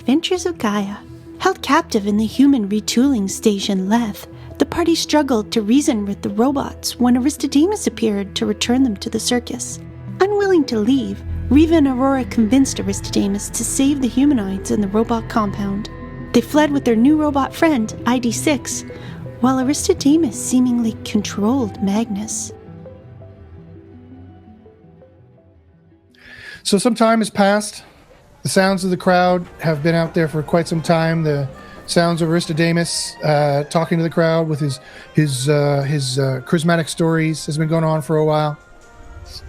Adventures of Gaia. Held captive in the human retooling station Leth, the party struggled to reason with the robots when Aristodemus appeared to return them to the circus. Unwilling to leave, Riva and Aurora convinced Aristodemus to save the humanoids in the robot compound. They fled with their new robot friend, ID6, while Aristodemus seemingly controlled Magnus. So some time has passed. The sounds of the crowd have been out there for quite some time. The sounds of Aristodemus talking to the crowd with his charismatic stories has been going on for a while.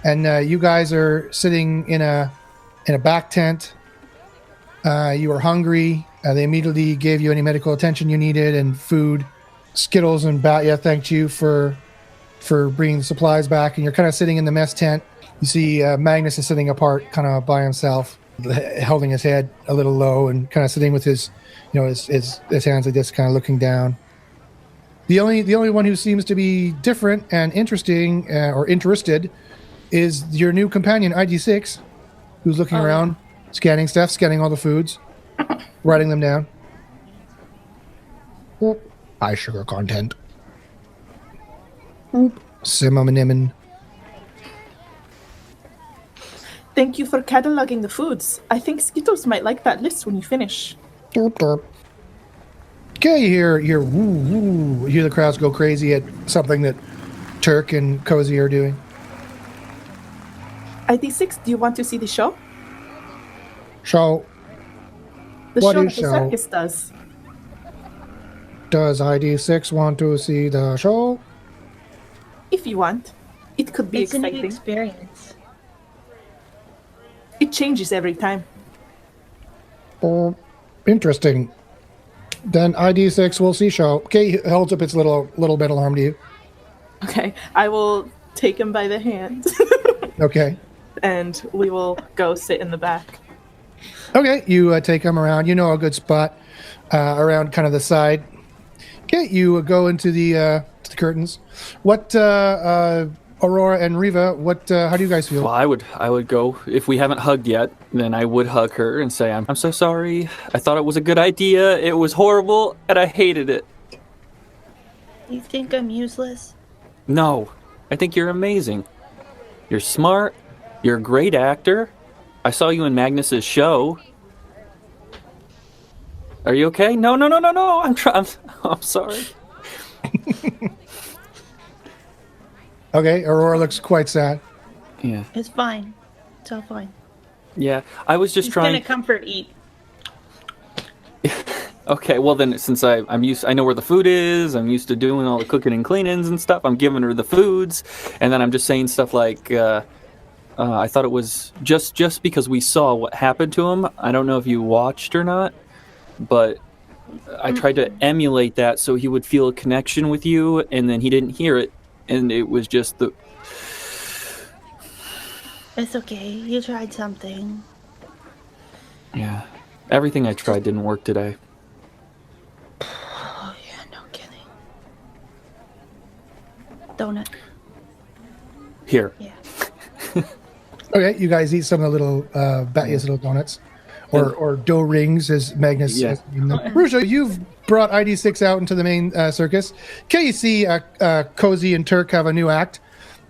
And you guys are sitting in a back tent. You were hungry. They immediately gave you any medical attention you needed and food. Skittles and Batya thanked you for bringing the supplies back. And you're kind of sitting in the mess tent. You see Magnus is sitting apart, kind of by himself, holding his head a little low and kind of sitting with his hands like this, kind of looking down. The only one who seems to be different and interesting or interested is your new companion, ID6, who's looking around, scanning all the foods, writing them down. High sugar content. Simonimin. Thank you for cataloging the foods. I think Skittles might like that list when you finish. Derp, derp. Okay, you hear woo, woo. You hear the crowds go crazy at something that Turk and Cozy are doing. ID6, do you want to see the show? Show. The What show is that the show? circus does. Does ID6 want to see the show? If you want. It could be It's a new exciting. experience. It changes every time. Interesting. Then ID6 will see show. Okay, he holds up its little metal arm to you. Okay, I will take him by the hand. Okay. And we will go sit in the back. Okay, you take him around. You know a good spot around kind of the side. Okay, you go into the curtains. What, Aurora and Riva, how do you guys feel? Well, I would go, if we haven't hugged yet, then I would hug her and say, I'm so sorry. I thought it was a good idea. It was horrible, and I hated it. You think I'm useless? No, I think you're amazing. You're smart. You're a great actor. I saw you in Magnus's show. Are you okay? No. I'm sorry. Okay, Aurora looks quite sad. Yeah. It's fine. It's all fine. Yeah, I was just He's trying. gonna comfort eat. Okay, well then, since I know where the food is, I'm used to doing all the cooking and cleanings and stuff. I'm giving her the foods, and then I'm just saying stuff like, I thought it was just because we saw what happened to him. I don't know if you watched or not, but I tried to emulate that so he would feel a connection with you, and then he didn't hear it, and it was just the. It's okay. You tried something. Yeah, everything I tried didn't work today. Oh yeah, no kidding. Donut. Here. Yeah. Okay, you guys eat some of the little Batya's little donuts. Or dough rings, as Magnus says. Ruja, you've brought ID6 out into the main circus. Okay, you see Cozy and Turk have a new act.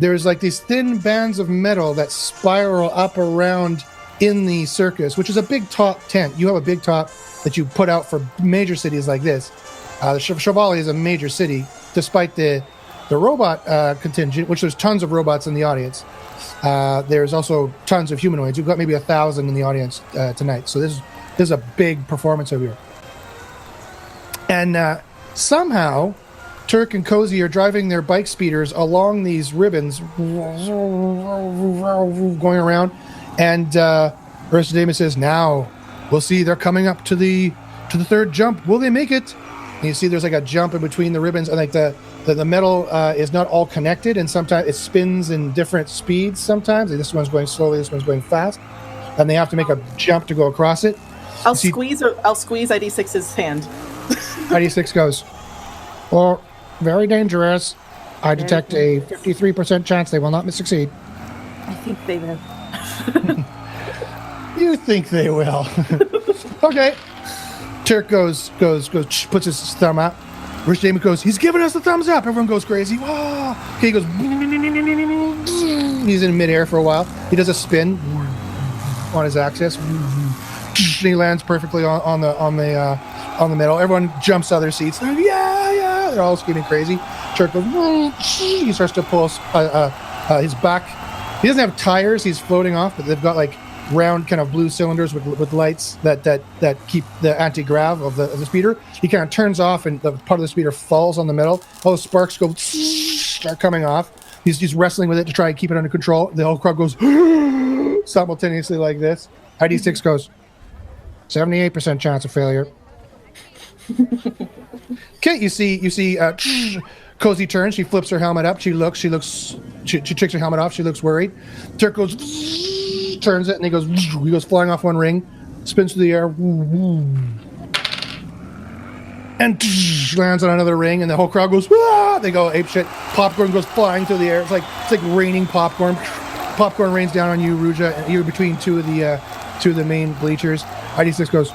There's like these thin bands of metal that spiral up around in the circus, which is a big top tent. You have a big top that you put out for major cities like this. The Chevalier is a major city, despite the robot contingent, which there's tons of robots in the audience. There's also tons of humanoids. You've got maybe 1,000 in the audience tonight. So this is a big performance over here. And somehow, Turk and Cozy are driving their bike speeders along these ribbons, going around. And Aristodemos says, "Now we'll see. They're coming up to the third jump. Will they make it?" And you see, there's like a jump in between the ribbons, and like the metal is not all connected, and sometimes it spins in different speeds. Sometimes like this one's going slowly, this one's going fast, and they have to make a jump to go across it. I'll squeeze ID6's hand. ID6 goes, "Well, very dangerous. I detect a 53% chance they will not succeed." I think they will. You think they will? Okay. Turk goes, puts his thumb out. Aristodemos goes, he's giving us the thumbs up. Everyone goes crazy. Whoa. Okay, he goes, he's in midair for a while. He does a spin on his axis. And he lands perfectly on the middle. Everyone jumps out of their seats. They're like, yeah. They're all screaming crazy. Turk goes, he starts to pull his back. He doesn't have tires. He's floating off, but they've got like round kind of blue cylinders with lights that keep the anti-grav of the speeder. He kind of turns off, and the part of the speeder falls on the middle. All the sparks start coming off. He's wrestling with it to try and keep it under control. The whole crowd goes simultaneously like this. ID6 goes 78% chance of failure. Okay, you see Cozy turns. She flips her helmet up. She takes her helmet off. She looks worried. Turk goes, turns it, and he goes flying off one ring, spins through the air, and lands on another ring, and the whole crowd goes, ah! They go apeshit. Popcorn goes flying through the air. It's like raining popcorn. Popcorn rains down on you, Ruja, and you're between two of the main bleachers. ID6 goes,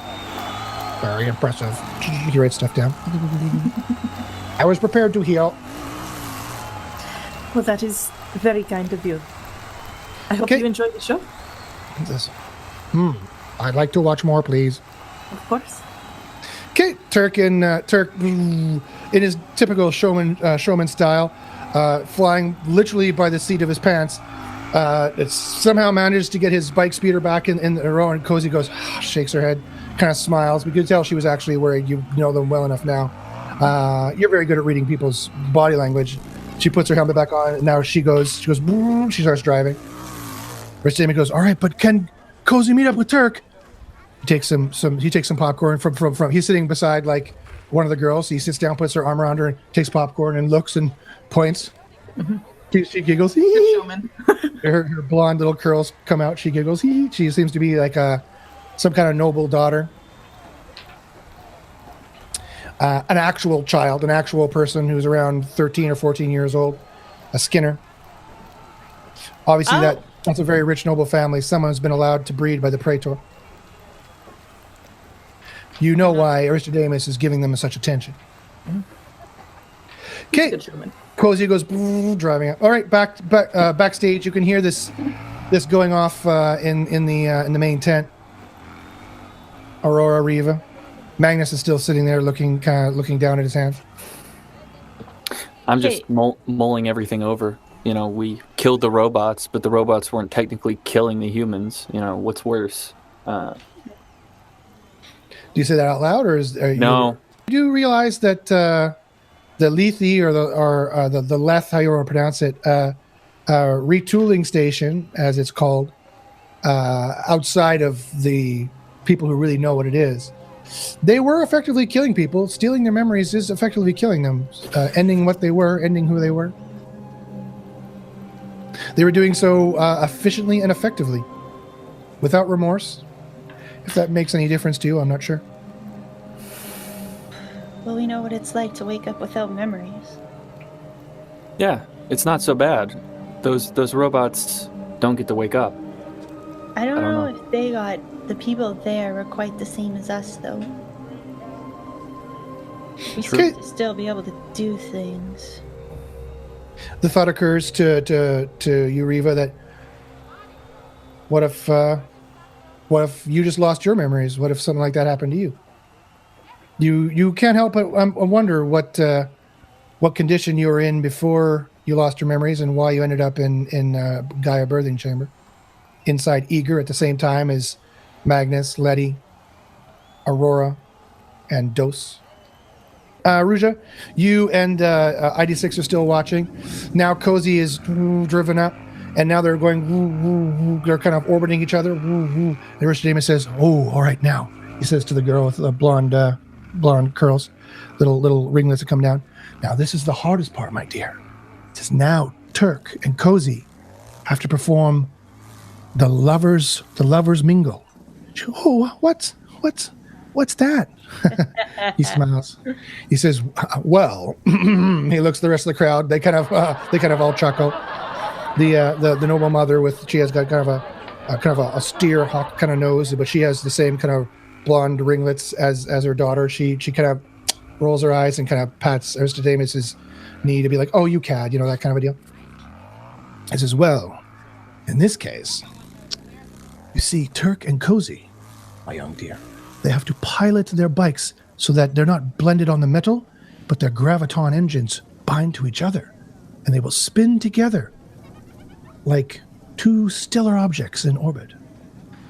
very impressive. He writes stuff down. I was prepared to heal. Well, that is very kind of you. I hope you enjoyed the show. I'd like to watch more, please. Of course. Okay, Turk in his typical showman style, flying literally by the seat of his pants. It somehow manages to get his bike speeder back in the row, and Cozy goes, shakes her head, kind of smiles. We could tell she was actually worried. You know them well enough now. You're very good at reading people's body language. She puts her helmet back on, and now she starts driving. Aristodemos goes, all right, but can Cozy meet up with Turk? He takes some popcorn from he's sitting beside like one of the girls. He sits down, puts her arm around her, and takes popcorn and looks and points. Mm-hmm. She giggles. Her blonde little curls come out. She giggles. She seems to be like some kind of noble daughter. An actual child, an actual person who's around 13 or 14 years old. A Skinner. Obviously, that's a very rich, noble family. Someone who's been allowed to breed by the Praetor. You know why Aristodemos is giving them such attention. Okay. Cozy goes driving up. All right, backstage. You can hear this going off in the main tent. Aurora, Riva, Magnus is still sitting there looking down at his hands. I'm just mulling everything over. You know, we killed the robots, but the robots weren't technically killing the humans. You know, what's worse? Do you say that out loud, or no? Do you realize that the Lethe or the Leth, how you want to pronounce it, retooling station, as it's called, outside of the people who really know what it is, they were effectively killing people. Stealing their memories is effectively killing them, ending what they were, ending who they were. They were doing so efficiently and effectively, without remorse. If that makes any difference to you, I'm not sure. Well, we know what it's like to wake up without memories. Yeah, it's not so bad. Those robots don't get to wake up. I don't know if the people there were quite the same as us, though. We seem to still be able to do things. The thought occurs to you, Riva, that what if you just lost your memories? What if something like that happened to you? You can't help but wonder what condition you were in before you lost your memories, and why you ended up in Gaia birthing chamber, inside Eager at the same time as Magnus, Letty, Aurora, and Dos. Ruja, you and ID6 are still watching. Now Cozy is driven up, and now they're going. They're kind of orbiting each other. And Aristodemos says, "Oh, all right now." He says to the girl with the blonde curls, little ringlets that come down. Now this is the hardest part, my dear. It says now Turk and Cozy have to perform the lovers mingle. Oh, what's that? He smiles. He says, "Well," he looks at the rest of the crowd. They kind of all chuckle. The noble mother she has got kind of a steer hawk kind of nose, but she has the same kind of blonde ringlets as her daughter. She kind of rolls her eyes and kind of pats Aristodemus' knee to be like, "Oh, you cad," that kind of a deal. I says, "Well, in this case, you see, Turk and Cozy, my young dear, they have to pilot their bikes so that they're not blended on the metal, but their graviton engines bind to each other, and they will spin together like two stellar objects in orbit."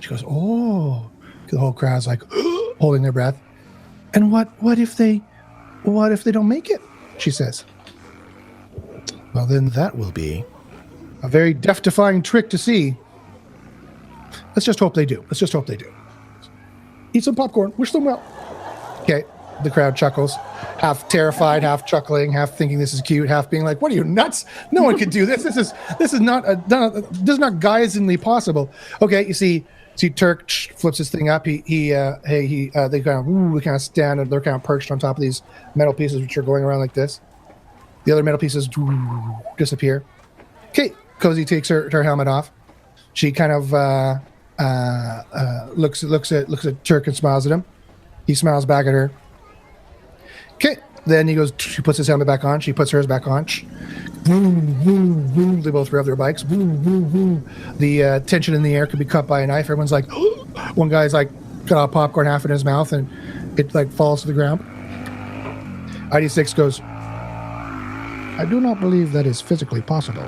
She goes, "Oh." The whole crowd's like holding their breath. "And what if they don't make it?" she says. "Well, then that will be a very death-defying trick to see. Let's just hope they do. Eat some popcorn. Wish them well." Okay. The crowd chuckles, half terrified, half chuckling, half thinking this is cute, half being like, "What are you, nuts? No one could do this. This is not Gaiazinly possible." Okay, you see Turk flips his thing up. They kind of stand and they're kind of perched on top of these metal pieces, which are going around like this. The other metal pieces disappear. Okay, Cozy takes her helmet off. She kind of looks at Turk and smiles at him. He smiles back at her. Okay, then he goes. She puts his helmet back on. She puts hers back on. They both rev their bikes. The tension in the air could be cut by a knife. Everyone's like, one guy's like got a popcorn half in his mouth, and it like falls to the ground. ID6 goes, "I do not believe that is physically possible."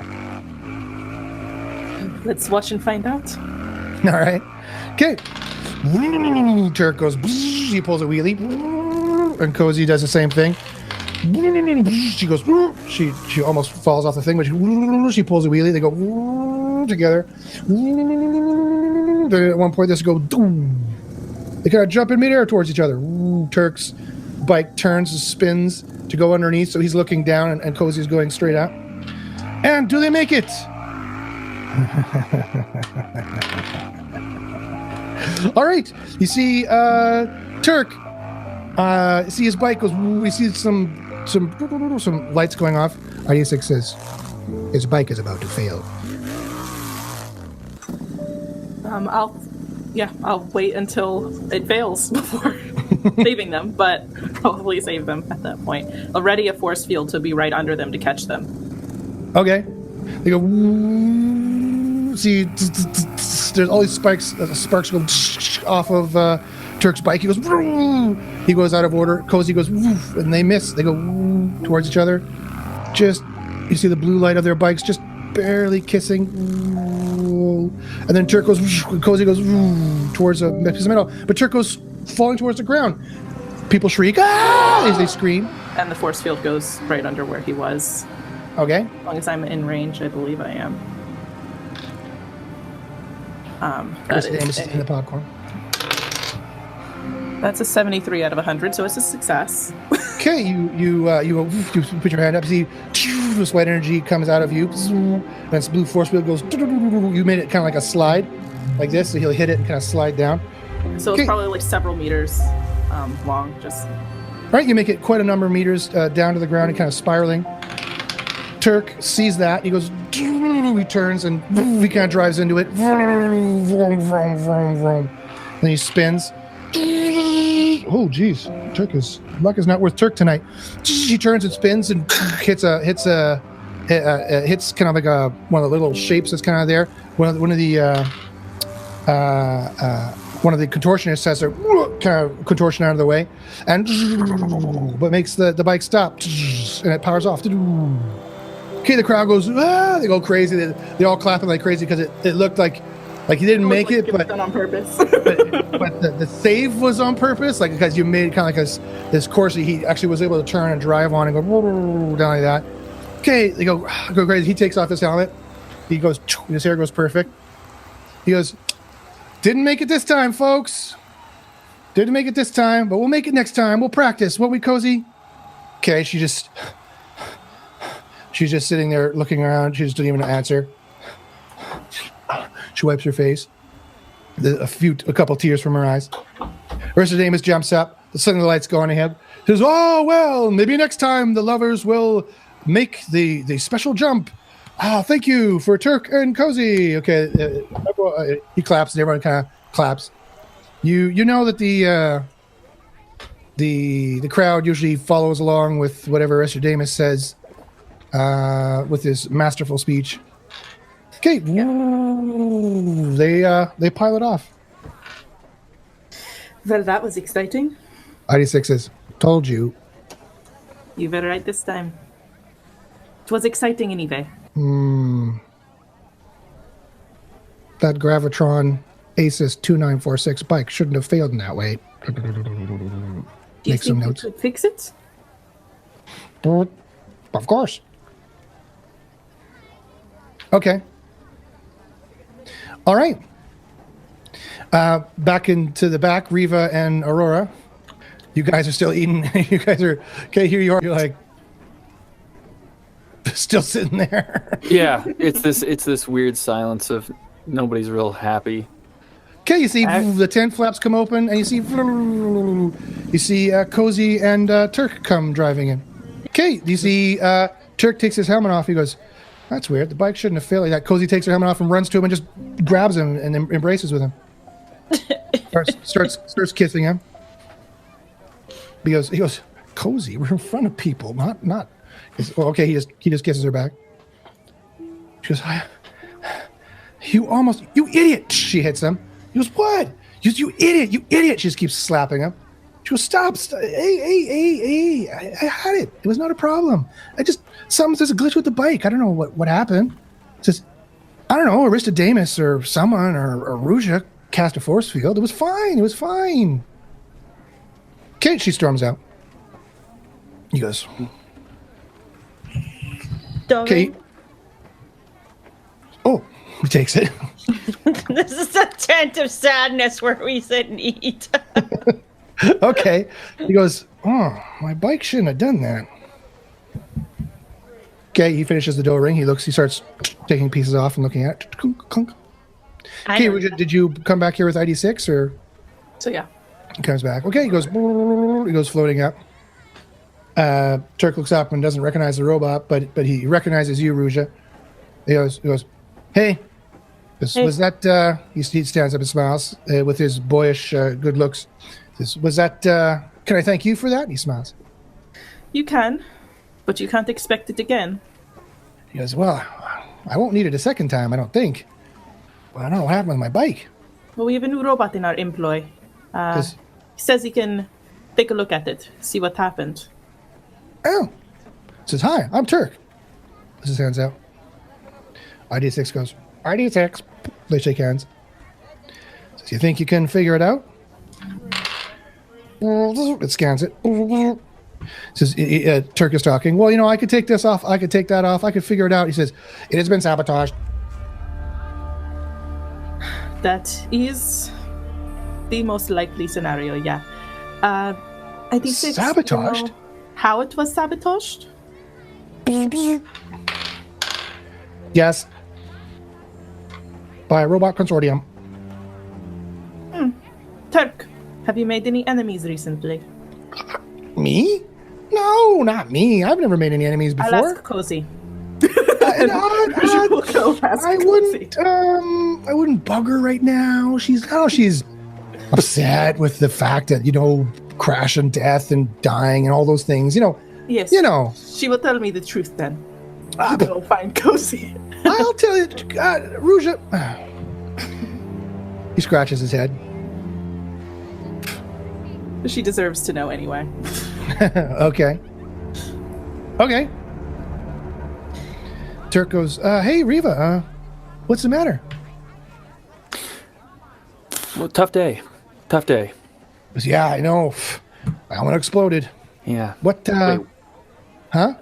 Let's watch and find out. All right. Okay. Turk goes, he pulls a wheelie, and Cozy does the same thing. She goes, she almost falls off the thing, but she pulls a wheelie. They go together. At one point, they go, they kind of jump in midair towards each other. Turk's bike turns, spins to go underneath, so he's looking down, and Cozy's going straight up. And do they make it? All right, you see Turk. See his bike goes. We see some lights going off. ID6 says his bike is about to fail. I'll wait until it fails before saving them, but probably save them at that point. I'll ready a force field to be right under them to catch them. Okay, they go. See, there's all these sparks go off of Turk's bike. He goes. He goes out of order. Cozy goes, and they miss. They go towards each other. Just you see the blue light of their bikes just barely kissing. And then Turk goes, Cozy goes towards a piece of metal, but Turk goes falling towards the ground. People shriek as they scream. And the force field goes right under where he was. Okay. As long as I'm in range, I believe I am. That is in the popcorn. That's a 73 out of 100, so it's a success. Okay, you put your hand up. See, this white energy comes out of you. And this blue force field goes. You made it kind of like a slide, like this. So he'll hit it and kind of slide down. So it's probably like several meters long. Just right. You make it quite a number of meters down to the ground and kind of spiraling. Turk sees that. He goes. He turns and he kind of drives into it. Then he spins. Oh, geez. Luck is not worth Turk tonight. He turns and spins and hits kind of like one of the little shapes that's kind of there. One of the contortionists has to kind of contortion out of the way, and but makes the bike stop, and it powers off. Okay, the crowd goes, they go crazy. They all clapping like crazy because it looked like he didn't make it, but done on purpose. but the save was on purpose, like because you made it kind of like this course that he actually was able to turn and drive on and go down like that. Okay, they go crazy. He takes off his helmet. He goes, his hair goes perfect. He goes, didn't make it this time, folks. Didn't make it this time, but we'll make it next time. We'll practice. Won't we, Cozy? Okay, she's just sitting there looking around. She just didn't even answer. She wipes her face. A couple tears from her eyes. Aristodemos jumps up. Suddenly the lights go on ahead. He says, "Oh, well, maybe next time the lovers will make the special jump. Thank you for Turk and Cozy." Okay, he claps and everyone kind of claps. You know that the crowd usually follows along with whatever Aristodemos says with his masterful speech. Okay, they pile it off. Well, that was exciting. ID6 says, "Told you." You were right this time. It was exciting anyway. That Gravitron Asus 2946 bike shouldn't have failed in that way. Do you Make some think notes. you could fix it? Of course. Okay. All right. Back into the back, Riva and Aurora. You guys are still eating. You guys are okay. Here you are. You're like still sitting there. Yeah, it's this weird silence of nobody's real happy. Okay, you see the tent flaps come open, and you see Cozy and Turk come driving in. Okay, you see Turk takes his helmet off. He goes, "That's weird. The bike shouldn't have failed like that." Cozy takes her helmet off and runs to him and just grabs him and embraces with him. starts kissing him. He goes, "Cozy, we're in front of people, not." Okay, he just kisses her back. She goes, "You idiot!" She hits him. He goes, "What? You idiot! You idiot!" She just keeps slapping him. She goes, "Stop! Hey! I had it. It was not a problem. There's a glitch with the bike. I don't know what happened. It says, I don't know, Aristodemos or someone or Ruja cast a force field. It was fine. Okay, she storms out. He goes, "Okay." Oh, he takes it. This is a tent of sadness where we sit and eat. Okay. He goes, "Oh, my bike shouldn't have done that." Okay, he finishes the door ring. He starts taking pieces off and looking at it. Clunk. Okay, did you come back here with ID6 or? So yeah. He comes back. Okay, he goes floating up. Turk looks up and doesn't recognize the robot, but he recognizes you, Ruja. He goes, "Hey." Was that, he stands up and smiles with his boyish good looks. Was that, can I thank you for that? And he smiles. You can, but you can't expect it again. He goes, "Well, I won't need it a second time, I don't think. Well, I don't know what happened with my bike." Well, we have a new robot in our employ. He says he can take a look at it, see what happened. Oh. Says, "Hi, I'm Turk." Puts his hands out. ID6 goes, "ID6. They shake hands. Says, "You think you can figure it out?" It scans it. Says, Turk is talking. "Well, I could take this off. I could take that off. I could figure it out." He says, "It has been sabotaged." That is the most likely scenario, yeah. I think Sabotaged? How it was sabotaged? Yes. By a robot consortium. Turk, have you made any enemies recently? Me? No, not me. I've never made any enemies before. I'll ask Cozy. I wouldn't bug her right now. She's upset with the fact that, crash and death and dying and all those things, Yes. She will tell me the truth then. I'll go find Cozy. I'll tell you, Ruja. He scratches his head. She deserves to know anyway. Okay. Turk goes, "Hey, Riva, what's the matter?" Well, tough day. Goes, "Yeah, I know. I almost exploded." Yeah. What, Wait. Huh?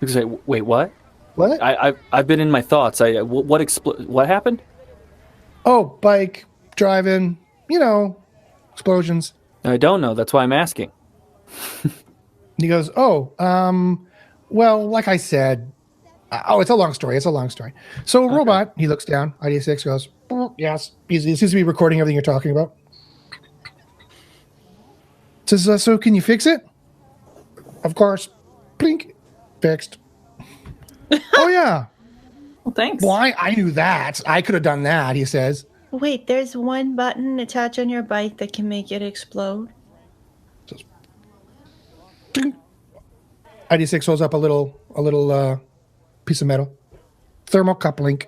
You can say, "Wait, what?" What? I've been in my thoughts. What happened? Oh, bike, driving, explosions. I don't know. That's why I'm asking. And he goes, "Oh, well, like I said, it's a long story. So a robot," he looks down, ID6 goes, "Yes." He seems to be recording everything you're talking about. Says, "So can you fix it?" "Of course." Blink. Fixed. "Oh, yeah." Well, thanks. "Well, I knew that. I could have done that," he says. Wait, there's one button attached on your bike that can make it explode? ID6 holds up a little piece of metal. Thermocouple.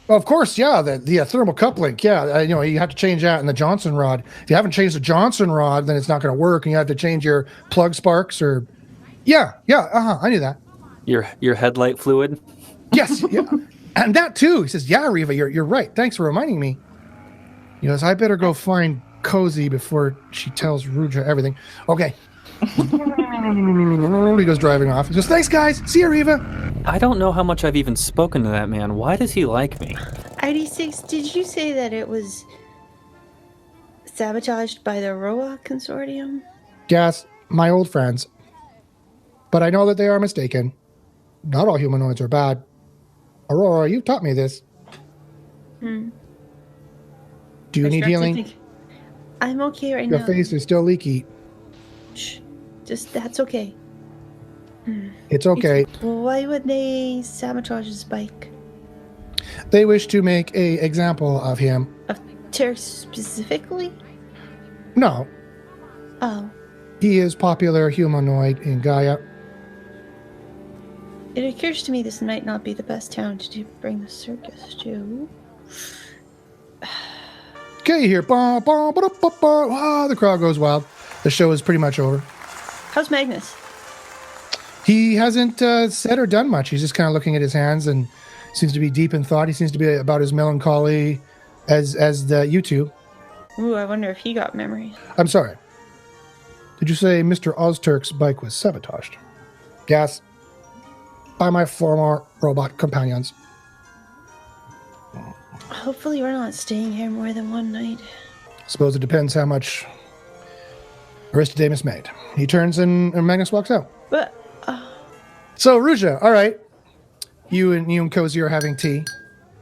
Of course, yeah, the thermocouple. Yeah, you have to change that in the Johnson rod. If you haven't changed the Johnson rod, then it's not going to work, and you have to change your plug sparks or. Yeah, I knew that. Your headlight fluid. Yes, yeah, and that too. He says, "Yeah, Riva, you're right. Thanks for reminding me." He goes, "I better go find Cozy before she tells Ruja everything." Okay. He goes driving off. He goes, "Thanks, guys. See you, Riva." I don't know how much I've even spoken to that man. Why does he like me? ID6, did you say that it was sabotaged by the Roa Consortium? Yes, my old friends. But I know that they are mistaken. Not all humanoids are bad. Aurora, you've taught me this. Do you need healing? I'm okay right Your now. face is still leaky. Shh. That's okay. It's okay. Why would they sabotage his bike? They wish to make a example of him. Of Terry specifically? No, Oh. he is popular humanoid in Gaia. It occurs to me this might not be the best town to bring the circus to. Okay, you hear the crowd goes wild. The show is pretty much over. How's Magnus? He hasn't said or done much. He's just kind of looking at his hands and seems to be deep in thought. He seems to be about as melancholy as you two. Ooh, I wonder if he got memories. I'm sorry. Did you say Mr. Ozturk's bike was sabotaged? Yes. By my former robot companions. Hopefully we're not staying here more than one night. Suppose it depends how much Aristodemos made. He turns and Magnus walks out. But, So, Ruja, all right. You and Cozy are having tea.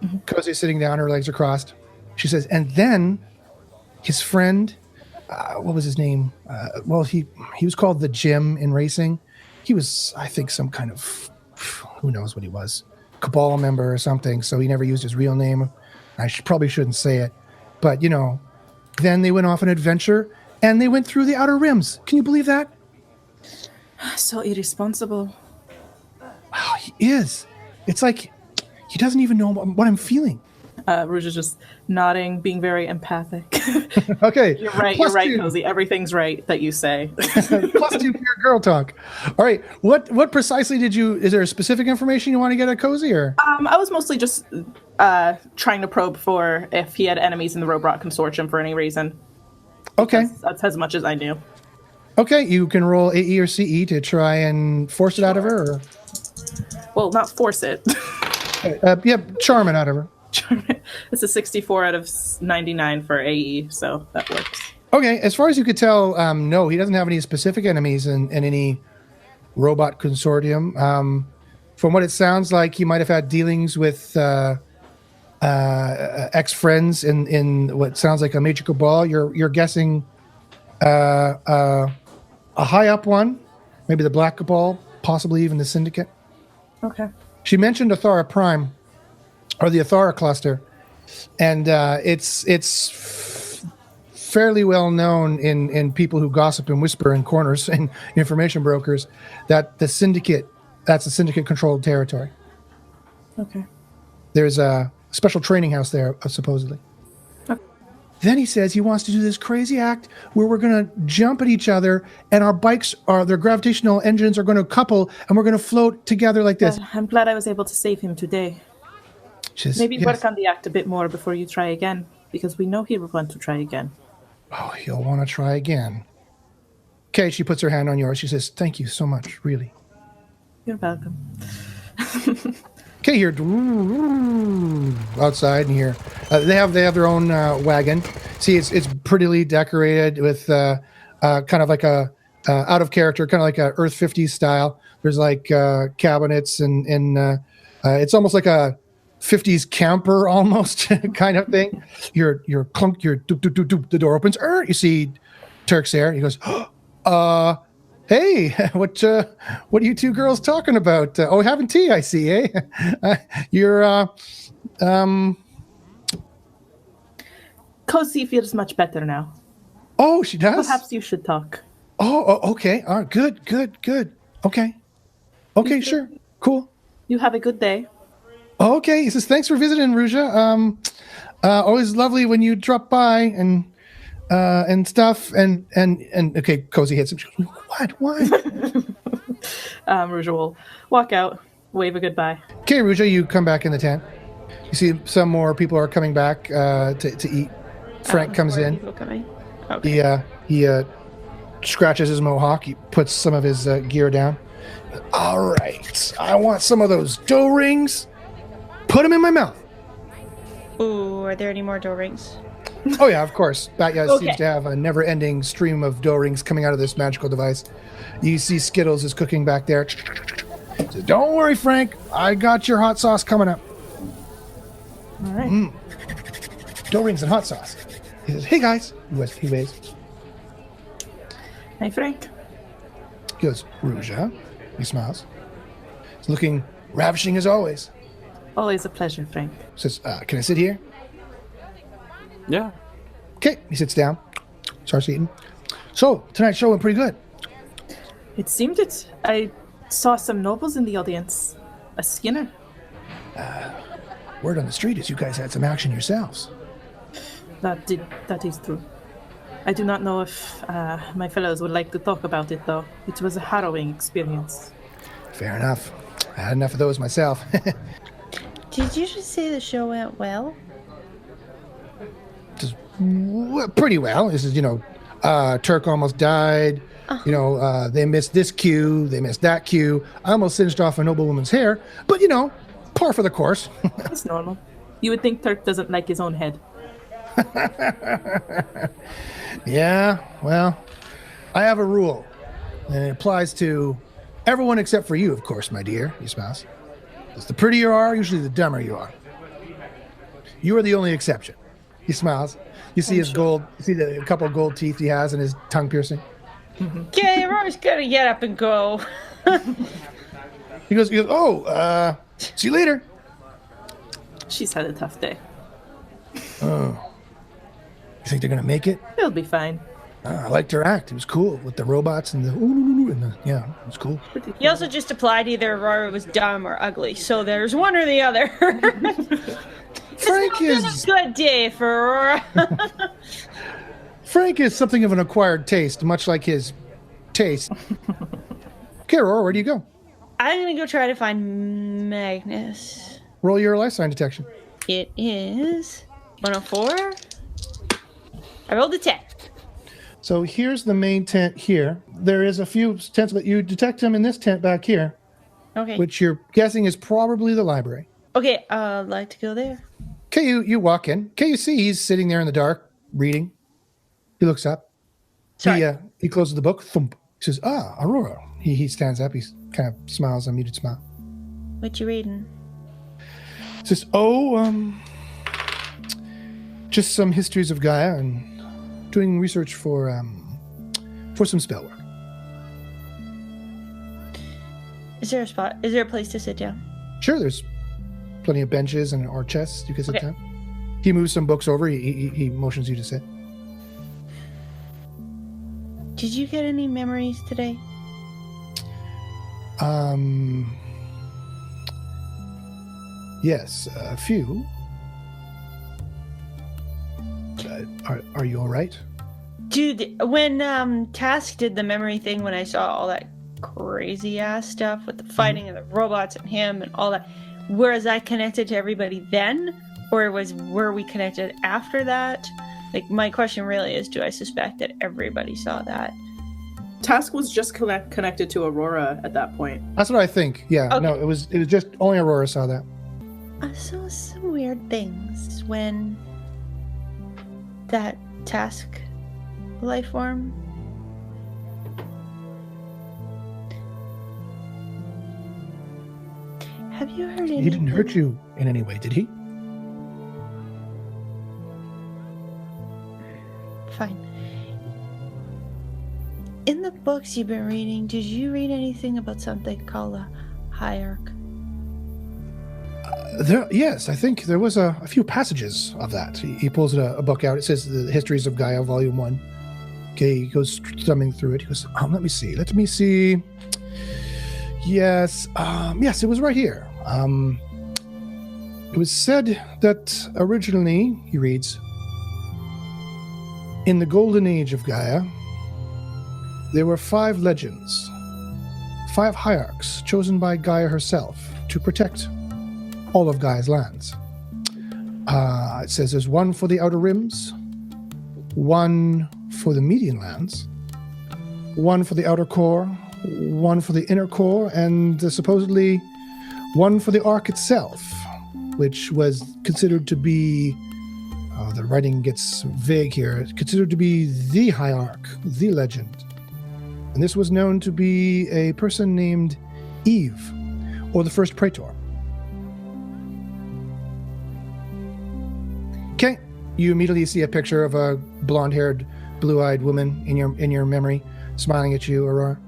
Mm-hmm. Cozy's sitting down, her legs are crossed. She says, and then his friend, what was his name? He was called the Jim in racing. He was, I think, some kind of, who knows what he was, Cabal member or something, so he never used his real name. I probably shouldn't say it. But, then they went off an adventure, and they went through the Outer Rims. Can you believe that? So irresponsible. Oh, he is. It's like he doesn't even know what I'm feeling. Rouge is just nodding, being very empathic. Okay. You're right, Cozy. Everything's right that you say. +2 for your girl talk. All right. What precisely is there a specific information you want to get at Cozy, or? I was mostly just trying to probe for if he had enemies in the Robot Consortium for any reason. Okay. That's as much as I knew. Okay, you can roll AE or CE to try and force it out of her, or? Well, not force it. Charm it out of her. It's a 64 out of 99 for AE, so that works. Okay, as far as you could tell, no, he doesn't have any specific enemies in any robot consortium. From what it sounds like, he might have had dealings with ex-friends in what sounds like a major cabal. You're guessing a high up one, maybe the Black Cabal, possibly even the Syndicate. Okay. She mentioned Athara Prime, or the Athara cluster, and it's fairly well known in people who gossip and whisper in corners and information brokers that that's a Syndicate-controlled territory. Okay. There's a special training house there, supposedly. Okay. Then he says he wants to do this crazy act where we're going to jump at each other, and our bikes their gravitational engines are going to couple, and we're going to float together like this. I'm glad I was able to save him today. Maybe work on the act a bit more before you try again, because we know he will want to try again. Oh, he'll want to try again. Okay, she puts her hand on yours. She says, thank you so much, really. You're welcome. Okay, here, outside, and here they have their own wagon. See, it's prettily decorated with kind of like a out of character, kind of like a Earth 50s style. There's like cabinets and it's almost like a 50s camper almost kind of thing. You're clunk, you're doop, doop, doop, doop, the door opens. You see Turk's there. He goes, Hey, what are you two girls talking about? Having tea, I see, eh? You're, Cozy feels much better now. Oh, she does? Perhaps you should talk. Okay. All right, good. Okay, sure. Cool. You have a good day. Okay, he says, thanks for visiting, Ruja. Always lovely when you drop by and stuff. And okay, Cozy hits him. She goes, what? Ruja will walk out, wave a goodbye. Okay, Ruja, you come back in the tent. You see some more people are coming back to eat. Frank comes in. People coming. Okay. He scratches his mohawk. He puts some of his gear down. All right, I want some of those dough rings. Put them in my mouth. Ooh, are there any more dough rings? Oh yeah, of course. Batya Okay. seems to have a never-ending stream of dough rings coming out of this magical device. You see Skittles is cooking back there. Says, don't worry, Frank. I got your hot sauce coming up. All right. Dough rings and hot sauce. He says, hey guys. He waves. Hey, Frank. He goes, Ruja. He smiles. He's looking ravishing as always. Always a pleasure, Frank. Says, can I sit here? Yeah. Okay. He sits down. Starts eating. So, tonight's show went pretty good. It seemed it. I saw some nobles in the audience. A Skinner. Word on the street is you guys had some action yourselves. That is true. I do not know if my fellows would like to talk about it, though. It was a harrowing experience. Fair enough. I had enough of those myself. Did you just say the show went well? Just pretty well. This is, Turk almost died. They missed this cue. They missed that cue. I almost singed off a noblewoman's hair. But, par for the course. It's normal. You would think Turk doesn't like his own head. Yeah, well, I have a rule. And it applies to everyone except for you, of course, my dear. He smiles. The prettier you are, usually the dumber you are. You are the only exception. He smiles. You see his gold, you see the couple of gold teeth he has and his tongue piercing. Okay, you're always gonna get up and go. He goes, see you later. She's had a tough day. You think they're going to make it? It'll be fine. I liked her act. It was cool with the robots and it was cool. He also just applied either Aurora was dumb or ugly, so there's one or the other. Frank It's is a good day for Aurora. Frank is something of an acquired taste, much like his taste. Okay, Aurora, where do you go? I'm gonna go try to find Magnus. Roll your life sign detection. It is 104. I rolled a 10. So here's the main tent here. There is a few tents, but you detect him in this tent back here, Okay. which you're guessing is probably the library. Okay, I'd like to go there. Okay, you walk in. Okay, you see he's sitting there in the dark, reading. He looks up. Sorry. He closes the book. Thump. He says, Aurora. He stands up. He kind of smiles, a muted smile. What you reading? He says, just some histories of Gaia and doing research for some spell work. Is there a spot? Is there a place to sit down? Sure, there's plenty of benches or chests you can sit Okay. down. He moves some books over. He motions you to sit. Did you get any memories today? Yes, a few. Are you all right? Dude, when Task did the memory thing, when I saw all that crazy ass stuff with the fighting and the robots and him and all that, was I connected to everybody then, or were we connected after that? Like, my question really is, do I suspect that everybody saw that? Task was just connected to Aurora at that point. That's what I think. Yeah. Okay. No, it was just only Aurora saw that. I saw some weird things when that Task life form. Have you heard anything? He didn't hurt you in any way, did he? Fine. In the books you've been reading, did you read anything about something called a hierarch? Yes, I think there was a few passages of that. He pulls a book out. It says the Histories of Gaia, Volume 1. Okay, he goes thumbing through it. He goes, let me see. Yes, yes, it was right here. It was said that originally, he reads, in the golden age of Gaia, there were 5 legends, 5 hierarchs chosen by Gaia herself to protect all of Gaia's lands. It says there's one for the outer rims, one for the median lands, one for the outer core, one for the inner core, and supposedly one for the arc itself, which was considered to be, the writing gets vague here, considered to be the hierarch, the legend. And this was known to be a person named Eve, or the first praetor. Okay, you immediately see a picture of a blonde-haired, blue-eyed woman in your memory, smiling at you, Aurora.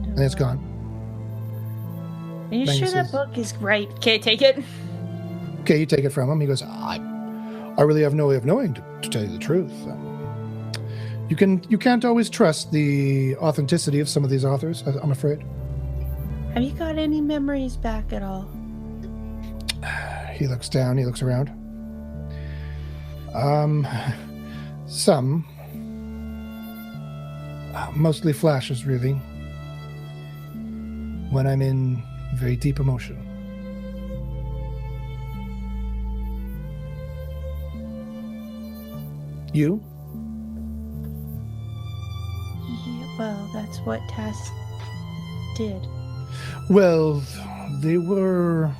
And it's gone. Are you Then he sure that says- book is right? Okay, take it. Okay, you take it from him. He goes, I really have no way of knowing, to tell you the truth. You can't always trust the authenticity of some of these authors, I'm afraid. Have you got any memories back at all? He looks down, he looks around. Some. Mostly flashes, really. When I'm in very deep emotion. You? Yeah, well, that's what Task did. Well, they were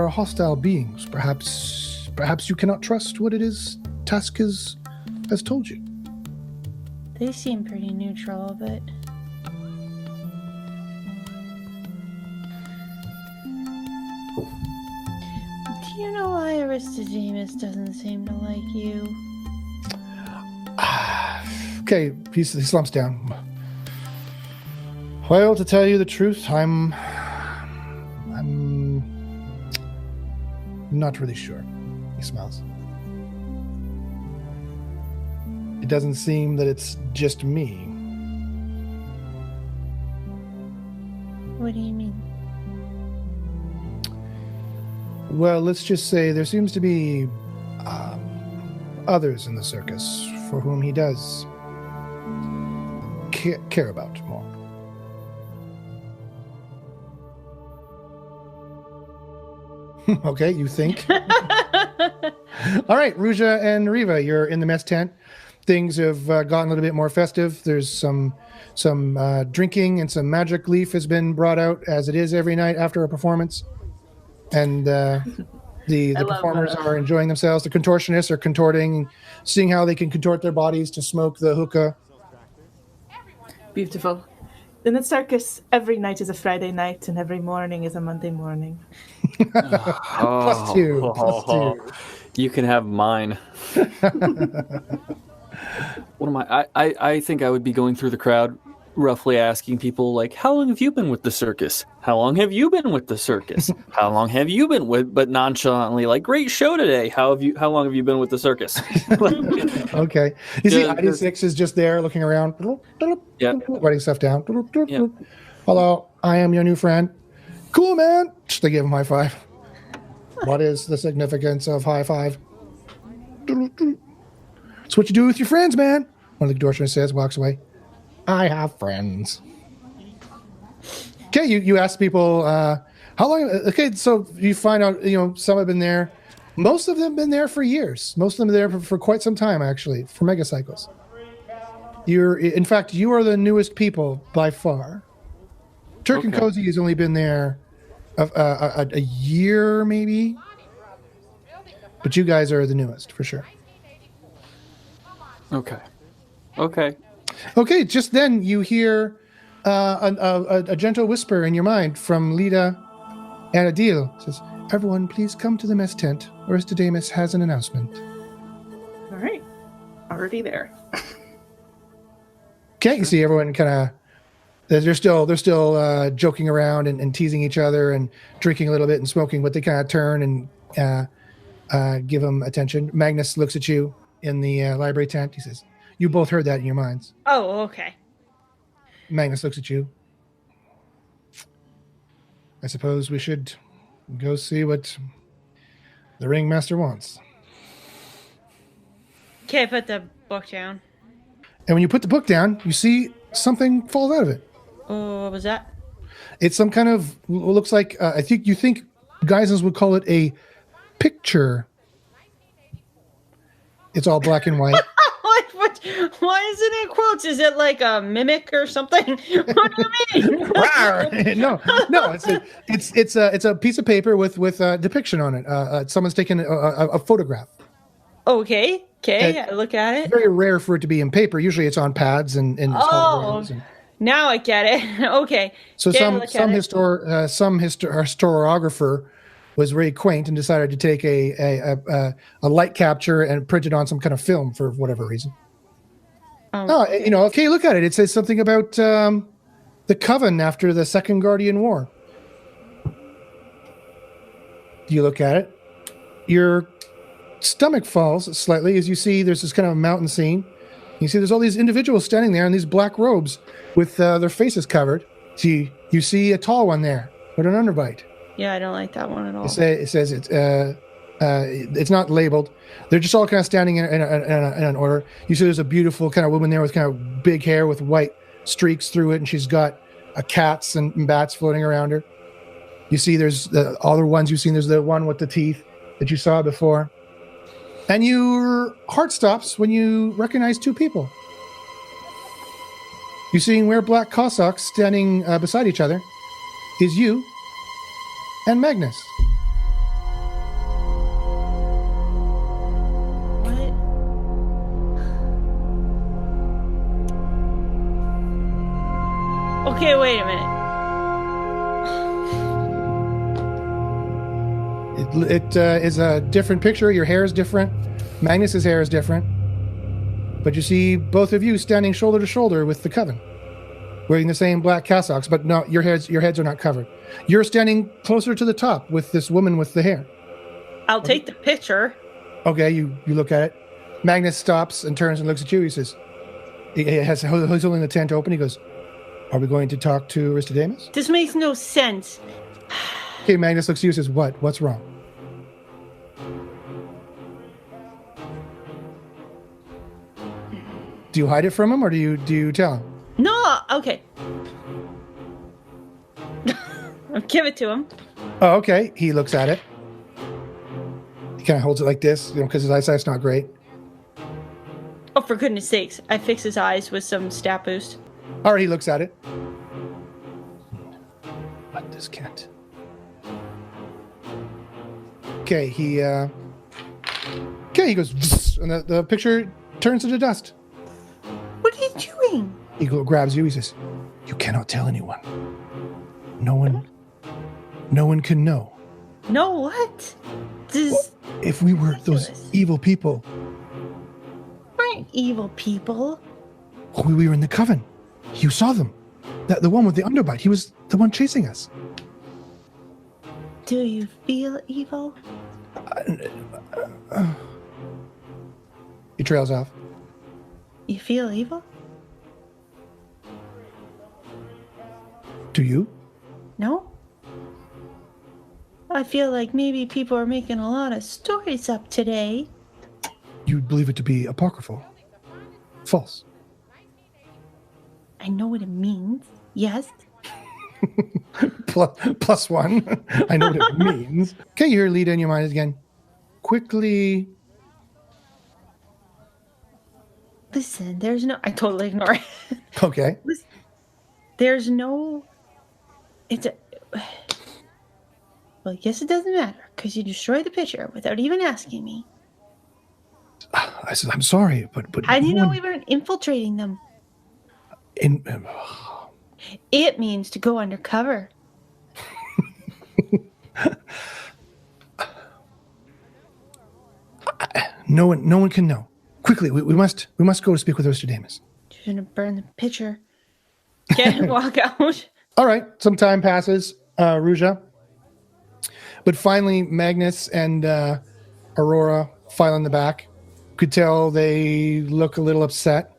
hostile beings. Perhaps you cannot trust what it is Task has told you. They seem pretty neutral, but... Do you know why Aristodemos doesn't seem to like you? Okay, he slumps down. Well, to tell you the truth, I'm not really sure. He smiles. It doesn't seem that it's just me. What do you mean? Well, let's just say there seems to be others in the circus for whom he does care about more. Okay, you think? All right, Ruja and Riva, you're in the mess tent. Things have gotten a little bit more festive. There's some drinking, and some magic leaf has been brought out, as it is every night after a performance. And the performers are enjoying themselves. The contortionists are contorting, seeing how they can contort their bodies to smoke the hookah. Beautiful. In the circus, every night is a Friday night, and every morning is a Monday morning. Plus two. You can have mine. What am I think I would be going through the crowd, roughly asking people, like, how long have you been with the circus? How long have you been with the circus? How long have you been with, but nonchalantly, like, great show today. How long have you been with the circus? Okay. You see, ID6 is just there looking around, writing stuff down. Hello, I am your new friend. Cool, man. They give him a high five. What is the significance of high five? It's what you do with your friends, man. One of the contortionists says, walks away. I have friends. Okay, you ask people, how long? Okay, so you find out, some have been there. Most of them have been there for years. Most of them are there for quite some time, actually, for megacycles. In fact, you are the newest people by far. Turk and Cozy has only been there a year, maybe. But you guys are the newest, for sure. Okay, just then you hear a gentle whisper in your mind from Lida and Adil. It says, everyone, please come to the mess tent. Aristodemos has an announcement. All right. Already there. Okay, you see everyone kind of. They're still joking around and teasing each other and drinking a little bit and smoking, but they kind of turn and give them attention. Magnus looks at you in the library tent. He says, "You both heard that in your minds." Oh, okay. Magnus looks at you. I suppose we should go see what the ringmaster wants. Okay, put the book down. And when you put the book down, you see something falls out of it. Oh, what was that? It's some kind of looks like you think Geisens would call it a picture. It's all black and white. What? Why is it in quotes? Is it like a mimic or something? What do you mean? no. It's a piece of paper with a depiction on it. Someone's taken a photograph. Okay. I look at it. It's very rare for it to be in paper. Usually, it's on pads and now I get it. Okay. So some historiographer was very quaint and decided to take a light capture and print it on some kind of film for whatever reason. Okay, look at it. It says something about the Coven after the Second Guardian War. You look at it. Your stomach falls slightly as you see there's this kind of mountain scene. You see there's all these individuals standing there in these black robes with their faces covered. See, you see a tall one there with an underbite. Yeah, I don't like that one at all. It says it's not labeled. They're just all kind of standing in an order. You see there's a beautiful kind of woman there with kind of big hair with white streaks through it, and she's got cats and bats floating around her. You see there's the other ones you've seen. There's the one with the teeth that you saw before. And your heart stops when you recognize two people. You see wear black Cossacks standing beside each other is you and Magnus. What? Okay, wait a minute. It is a different picture. Your hair is different. Magnus's hair is different. But you see both of you standing shoulder to shoulder with the Coven, wearing the same black cassocks, but no, your heads are not covered. You're standing closer to the top with this woman with the hair. I'll take the picture. Okay, you look at it. Magnus stops and turns and looks at you. He says, he's holding the tent open. He goes, "Are we going to talk to Aristodemos?" This makes no sense. Okay, Magnus looks at you and says, "What? What's wrong?" Do you hide it from him or do you tell him? No, okay. I'll give it to him. Oh, okay. He looks at it. He kind of holds it like this, because his eyesight's not great. Oh, for goodness sakes. I fix his eyes with some stat boost. All right, he looks at it. But this can't. Okay, he goes, and the picture turns into dust. What are you doing? He grabs you. He says, "You cannot tell anyone. No one can know." No, what? If we were those evil people. Aren't evil people. We were in the Coven. You saw them. The one with the underbite. He was the one chasing us. Do you feel evil? He trails off. You feel evil? Do you? No? I feel like maybe people are making a lot of stories up today. You believe it to be apocryphal. False. I know what it means. Yes. plus one. I know what it means. Okay, you hear Lita in your mind again. Quickly. Listen, there's no... I totally ignore it. Okay. Listen, there's no... It's a... Well, I guess it doesn't matter, because you destroyed the picture without even asking me. I said, "I'm sorry, but How do you know we weren't infiltrating them? It means to go undercover. No one can know. Quickly, we must go to speak with Aristodemos. She's gonna burn the picture. Get walk out. All right, some time passes, Ruja. But finally, Magnus and Aurora file in the back. Could tell they look a little upset.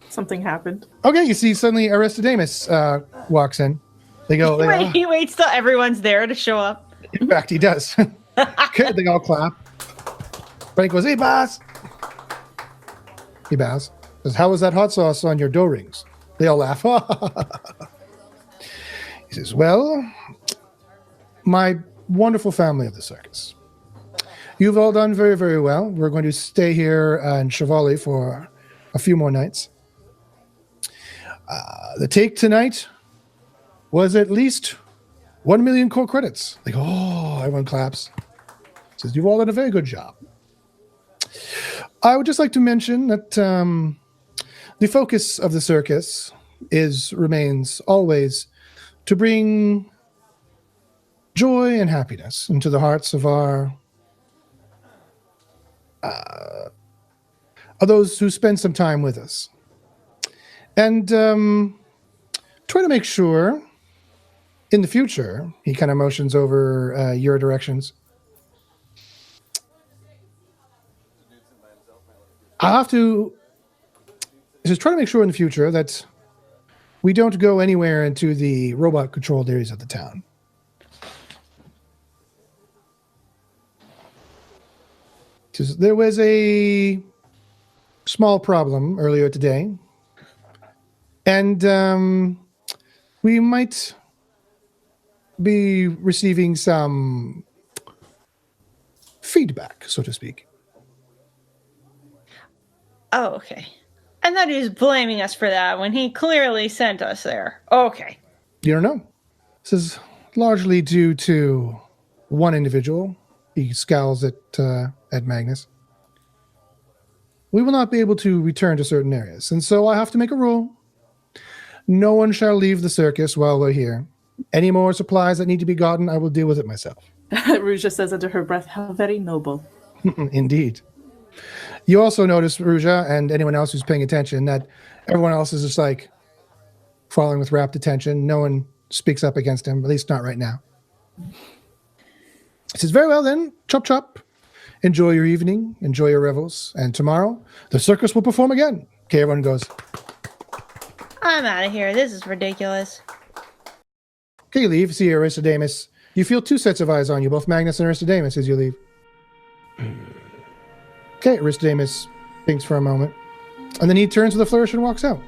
Something happened. Okay, you see suddenly Aristodemos walks in. They go, He waits till everyone's there to show up. in fact, he does. Okay, they all clap. Frank goes, hey, boss. He bows. Says, how was that hot sauce on your dough rings? They all laugh. He says, well, my wonderful family of the circus. You've all done very, very well. We're going to stay here in Chevalier for a few more nights. The take tonight was at least 1 million core credits. Like, oh, everyone claps. Says, you've all done a very good job. I would just like to mention that the focus of the circus remains always to bring joy and happiness into the hearts of those who spend some time with us. And try to make sure in the future, he kind of motions over your directions. I'll have to just try to make sure in the future that we don't go anywhere into the robot-controlled areas of the town. There was a small problem earlier today, and we might be receiving some feedback, so to speak. Oh, okay. I thought he was blaming us for that when he clearly sent us there. Okay. You don't know. This is largely due to one individual. He scowls at Magnus. We will not be able to return to certain areas, and so I have to make a rule. No one shall leave the circus while we're here. Any more supplies that need to be gotten, I will deal with it myself. Ruja says under her breath, how very noble. Indeed. You also notice, Ruja, and anyone else who's paying attention, that everyone else is just like following with rapt attention. No one speaks up against him, at least not right now. He says, very well then, chop chop. Enjoy your evening, enjoy your revels, and tomorrow the circus will perform again. Okay, everyone goes. I'm out of here. This is ridiculous. Okay, you leave. See Aristodemos. You feel two sets of eyes on you, both Magnus and Aristodemos, as you leave. Okay, Aristodemos thinks for a moment, and then he turns with a flourish and walks out.